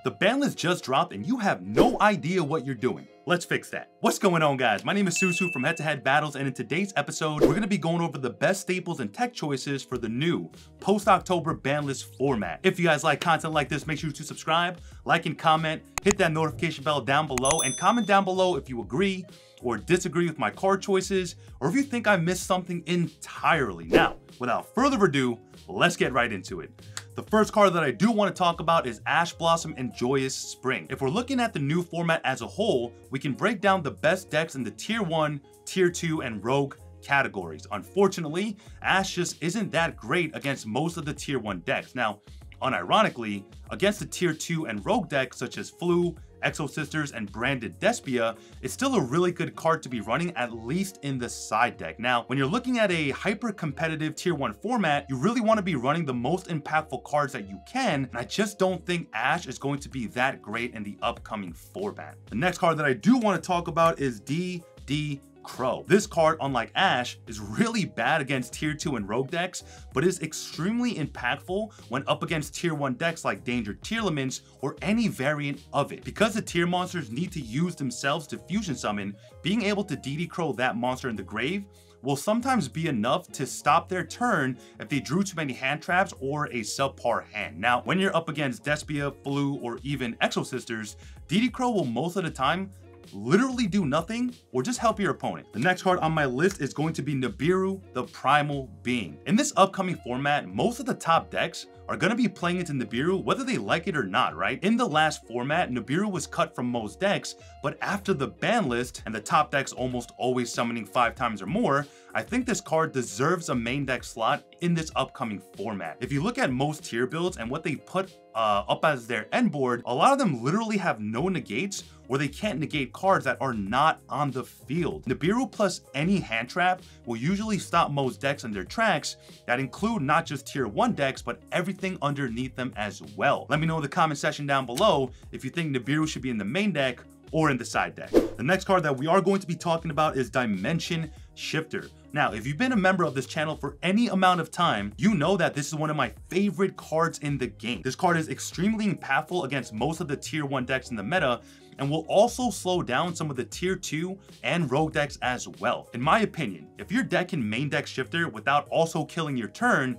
The ban list just dropped and you have no idea what you're doing. Let's fix that. What's going on, guys? My name is Susu from Head to Head Battles, and in today's episode, we're gonna be going over the best staples and tech choices for the new post-October ban list format. If you guys like content like this, make sure to subscribe, like and comment, hit that notification bell down below, and comment down below if you agree or disagree with my card choices, or if you think I missed something entirely. Now, without further ado, let's get right into it. The first card that I do want to talk about is Ash Blossom and Joyous Spring. If we're looking at the new format as a whole, we can break down the best decks in the Tier 1, Tier 2, and Rogue categories. Unfortunately, Ash just isn't that great against most of the Tier 1 decks. Now, unironically, against the Tier 2 and Rogue decks such as Flu, Exo Sisters, and Branded Despia, it's still a really good card to be running, at least in the side deck. Now, when you're looking at a hyper-competitive Tier 1 format, you really want to be running the most impactful cards that you can, and I just don't think Ash is going to be that great in the upcoming format. The next card that I do want to talk about is DD Crow. This card, unlike Ash, is really bad against Tier 2 and Rogue decks, but is extremely impactful when up against Tier 1 decks like Danger Tearlaments or any variant of it. Because the tier monsters need to use themselves to fusion summon, being able to DD Crow that monster in the grave will sometimes be enough to stop their turn if they drew too many hand traps or a subpar hand. Now, when you're up against Despia, Flu, or even Exo Sisters, DD Crow will most of the time literally do nothing or just help your opponent. The next card on my list is going to be Nibiru, the Primal Being. In this upcoming format, most of the top decks are going to be playing into Nibiru whether they like it or not, right? In the last format, Nibiru was cut from most decks, but after the ban list and the top decks almost always summoning 5 times or more, I think this card deserves a main deck slot in this upcoming format. If you look at most tier builds and what they put up as their end board, a lot of them literally have no negates, or they can't negate cards that are not on the field. Nibiru plus any hand trap will usually stop most decks in their tracks that include not just Tier 1 decks, but everything underneath them as well. Let me know in the comment section down below if you think Nibiru should be in the main deck or in the side deck. The next card that we are going to be talking about is Dimension Shifter. Now, if you've been a member of this channel for any amount of time, you know that this is one of my favorite cards in the game. This card is extremely impactful against most of the Tier 1 decks in the meta, and will also slow down some of the Tier 2 and Rogue decks as well. In my opinion, if your deck can main deck Shifter without also killing your turn,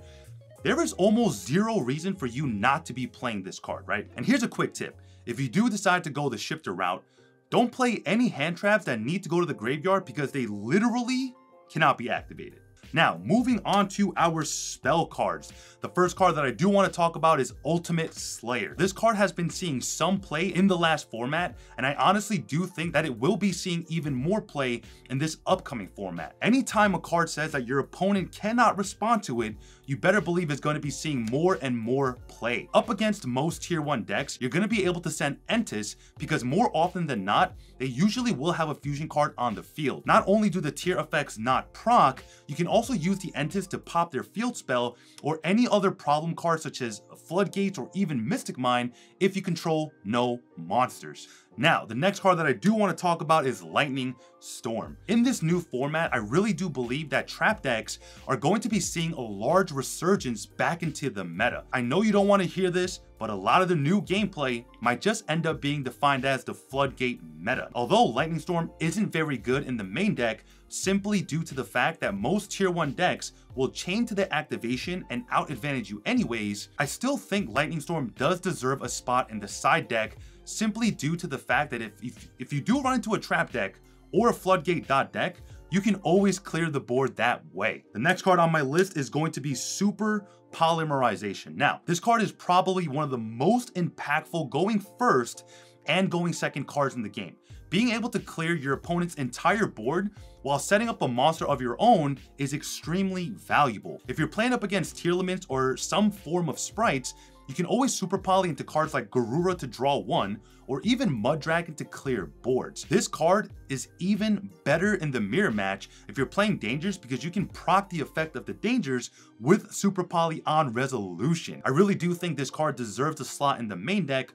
there is almost zero reason for you not to be playing this card, right? And here's a quick tip. If you do decide to go the Shifter route, don't play any hand traps that need to go to the graveyard because they literally cannot be activated. Now, moving on to our spell cards. The first card that I do want to talk about is Ultimate Slayer. This card has been seeing some play in the last format, and I honestly do think that it will be seeing even more play in this upcoming format. Anytime a card says that your opponent cannot respond to it, you better believe it's going to be seeing more and more play. Up against most Tier 1 decks, you're going to be able to send Entis because more often than not, they usually will have a fusion card on the field. Not only do the tier effects not proc, you can also use the Entis to pop their field spell or any other problem card such as Floodgates or even Mystic Mine if you control no monsters. Now, the next card that I do want to talk about is Lightning Storm. In this new format, I really do believe that trap decks are going to be seeing a large resurgence back into the meta. I know you don't want to hear this, but a lot of the new gameplay might just end up being defined as the Floodgate meta. Although Lightning Storm isn't very good in the main deck, simply due to the fact that most Tier 1 decks will chain to the activation and out advantage you anyways, I still think Lightning Storm does deserve a spot in the side deck, simply due to the fact that if you do run into a trap deck or a Floodgate deck, you can always clear the board that way. The next card on my list is going to be Super Polymerization. Now, this card is probably one of the most impactful going first and going second cards in the game. Being able to clear your opponent's entire board while setting up a monster of your own is extremely valuable. If you're playing up against Tearlaments or some form of sprites, you can always super poly into cards like Garura to draw 1, or even Mudragon to clear boards. This card is even better in the mirror match if you're playing Dangers because you can proc the effect of the Dangers with super poly on resolution. I really do think this card deserves a slot in the main deck,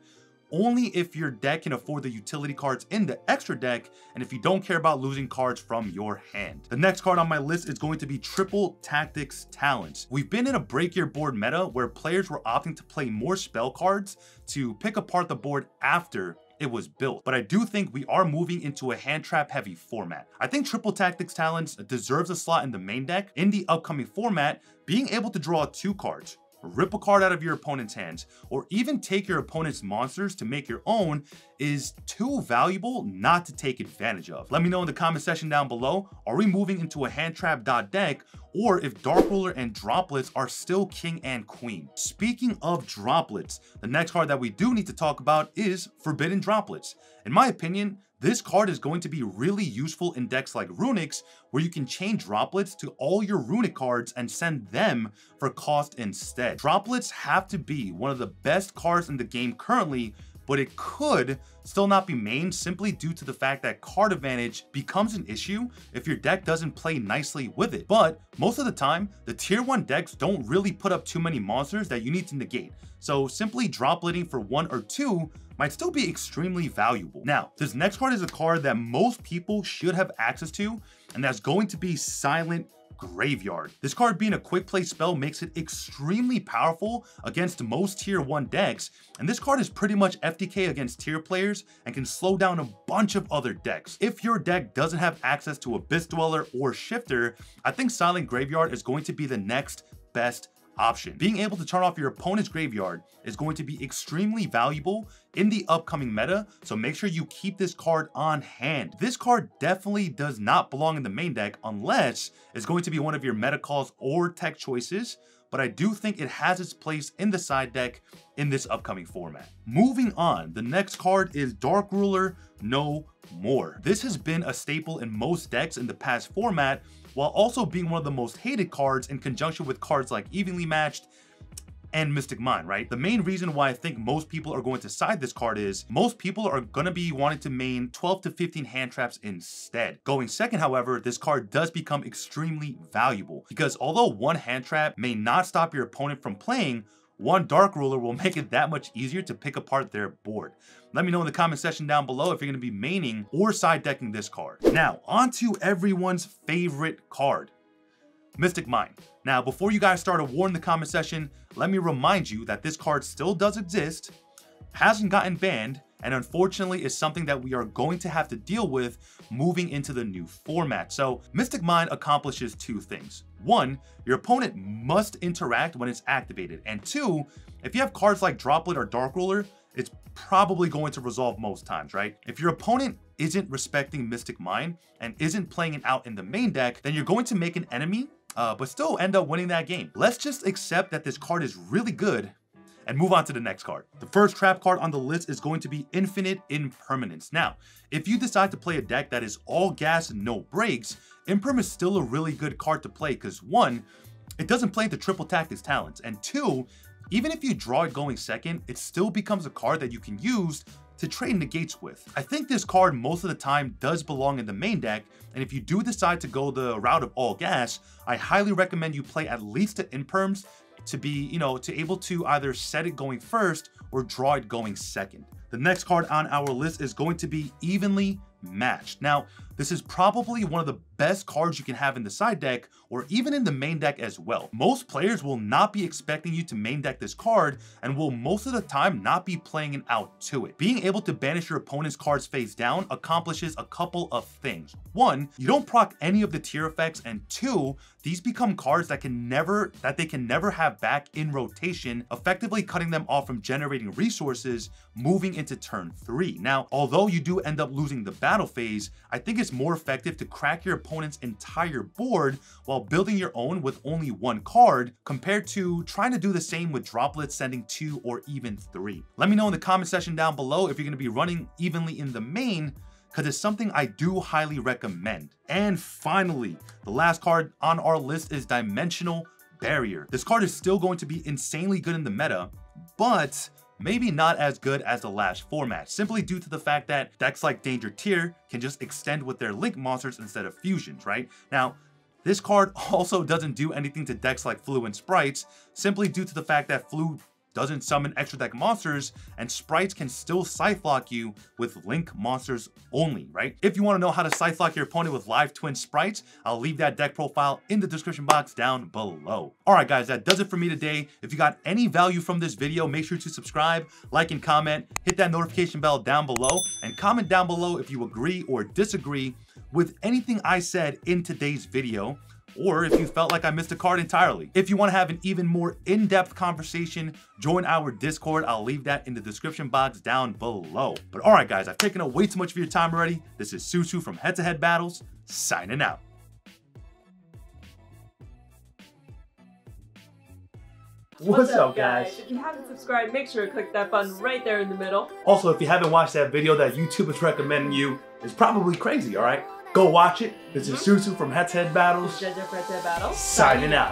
only if your deck can afford the utility cards in the extra deck, and if you don't care about losing cards from your hand. The next card on my list is going to be Triple Tactics Talents. We've been in a break your board meta where players were opting to play more spell cards to pick apart the board after it was built, but I do think we are moving into a hand trap heavy format. I think Triple Tactics Talents deserves a slot in the main deck. In the upcoming format, being able to draw 2 cards, rip a card out of your opponent's hands, or even take your opponent's monsters to make your own is too valuable not to take advantage of. Let me know in the comment section down below, are we moving into a hand trap deck, or if Dark Ruler and Droplets are still king and queen? Speaking of Droplets, the next card that we do need to talk about is Forbidden Droplets. In my opinion, this card is going to be really useful in decks like Runix, where you can chain Droplets to all your Runic cards and send them for cost instead. Droplets have to be one of the best cards in the game currently, but it could still not be mained simply due to the fact that card advantage becomes an issue if your deck doesn't play nicely with it. But most of the time, the tier 1 decks don't really put up too many monsters that you need to negate. So simply dropletting for 1 or 2 might still be extremely valuable. Now, this next card is a card that most people should have access to, and that's going to be Silent Graveyard. This card being a quick play spell makes it extremely powerful against most tier 1 decks, and this card is pretty much FTK against tier players and can slow down a bunch of other decks. If your deck doesn't have access to Abyss Dweller or Shifter, I think Silent Graveyard is going to be the next best option. Being able to turn off your opponent's graveyard is going to be extremely valuable in the upcoming meta, so make sure you keep this card on hand. This card definitely does not belong in the main deck unless it's going to be one of your meta calls or tech choices, but I do think it has its place in the side deck in this upcoming format. Moving on, the next card is Dark Ruler No More. This has been a staple in most decks in the past format, while also being one of the most hated cards in conjunction with cards like Evenly Matched and Mystic Mine, right? The main reason why I think most people are going to side this card is most people are going to be wanting to main 12 to 15 hand traps instead. Going second, however, this card does become extremely valuable because although one hand trap may not stop your opponent from playing, one Dark Ruler will make it that much easier to pick apart their board. Let me know in the comment section down below if you're going to be maining or side decking this card. Now, on to everyone's favorite card, Mystic Mine. Now, before you guys start a war in the comment section, let me remind you that this card still does exist, hasn't gotten banned, and unfortunately is something that we are going to have to deal with moving into the new format. So Mystic Mine accomplishes 2 things. 1, your opponent must interact when it's activated, and 2, if you have cards like Droplet or Dark Ruler, it's probably going to resolve most times, right? If your opponent isn't respecting Mystic Mine and isn't playing it out in the main deck, then you're going to make an enemy, but still end up winning that game. Let's just accept that this card is really good and move on to the next card. The first trap card on the list is going to be Infinite Impermanence. Now, if you decide to play a deck that is all gas and no breaks, Imperm is still a really good card to play because 1, it doesn't play the Triple Tactics Talents, and 2, even if you draw it going second, it still becomes a card that you can use to trade negates with. I think this card most of the time does belong in the main deck, and if you do decide to go the route of all gas, I highly recommend you play at least the Imperms to be, to able to either set it going first or draw it going second. The next card on our list is going to be Evenly Matched. Now, this is probably one of the best cards you can have in the side deck or even in the main deck as well. Most players will not be expecting you to main deck this card and will most of the time not be playing it out to it. Being able to banish your opponent's cards face down accomplishes a couple of things. 1, you don't proc any of the tier effects, and 2, these become cards that they can never have back in rotation, effectively cutting them off from generating resources moving into turn 3. Now, although you do end up losing the battle phase, I think it's more effective to crack your opponent's entire board while building your own with only 1 card compared to trying to do the same with Droplets sending 2 or even 3. Let me know in the comment section down below if you're going to be running Evenly in the main, because it's something I do highly recommend. And finally, the last card on our list is Dimensional Barrier. This card is still going to be insanely good in the meta, but maybe not as good as the last format, simply due to the fact that decks like Danger Tier can just extend with their Link monsters instead of fusions, right? Now, this card also doesn't do anything to decks like Flu and Sprites, simply due to the fact that Flu doesn't summon extra deck monsters, and sprites can still Scythe Lock you with Link monsters only, right? If you want to know how to Scythe Lock your opponent with live twin sprites, I'll leave that deck profile in the description box down below. All right, guys, that does it for me today. If you got any value from this video, make sure to subscribe, like, and comment. Hit that notification bell down below, and comment down below if you agree or disagree with anything I said in today's video, or if you felt like I missed a card entirely. If you want to have an even more in-depth conversation, join our Discord. I'll leave that in the description box down below. But all right, guys, I've taken up way too much of your time already. This is Susu from Head to Head Battles, signing out. What's up, guys? If you haven't subscribed, make sure to click that button right there in the middle. Also, if you haven't watched that video that YouTube is recommending you, it's probably crazy, all right? Go watch it. This is Susu from Head to Head Battles, Head to Head Battles, signing out.